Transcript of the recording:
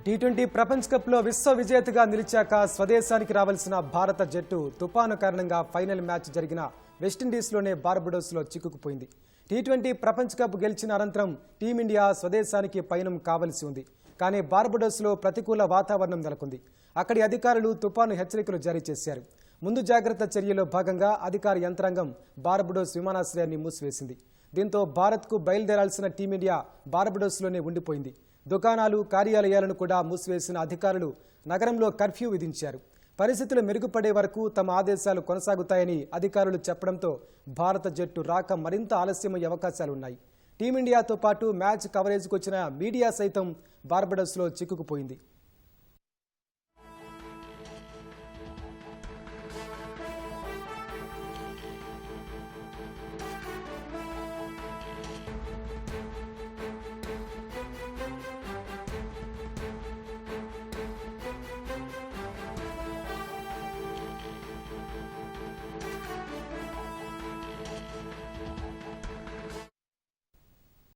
T20 ప్రపంచ కప్లో విశ్వ విజేతగా నిలిచాక స్వదేశానికి రావాల్సిన భారత జట్టు తుపాను కారణంగా ఫైనల్ మ్యాచ్ జరిగిన వెస్టిండీస్లోనే బార్బడోస్లో చిక్కుకుపోయింది. టీ20 ప్రపంచ కప్ గెలిచిన అనంతరం టీమిండియా స్వదేశానికి పయనం కావలసి ఉంది. కానీ బార్బడోస్లో ప్రతికూల వాతావరణం నెలకొంది. అక్కడి అధికారులు తుపాను హెచ్చరికలు జారీ చేశారు. ముందు జాగ్రత్త చర్యలో భాగంగా అధికార యంత్రాంగం బార్బడోస్ విమానాశ్రయాన్ని మూసివేసింది. దీంతో భారత్కు బయలుదేరాల్సిన టీమిండియా బార్బడోస్లోనే ఉండిపోయింది. దుకాణాలు, కార్యాలయాలను కూడా మూసివేసిన అధికారులు నగరంలో కర్ఫ్యూ విధించారు. పరిస్థితులు మెరుగుపడే వరకు తమ ఆదేశాలు కొనసాగుతాయని అధికారులు చెప్పడంతో భారత జట్టు రాక మరింత ఆలస్యమయ్యే అవకాశాలున్నాయి. టీమిండియాతో పాటు మ్యాచ్ కవరేజ్కు వచ్చిన మీడియా సైతం బార్బడోస్లో చిక్కుకుపోయింది.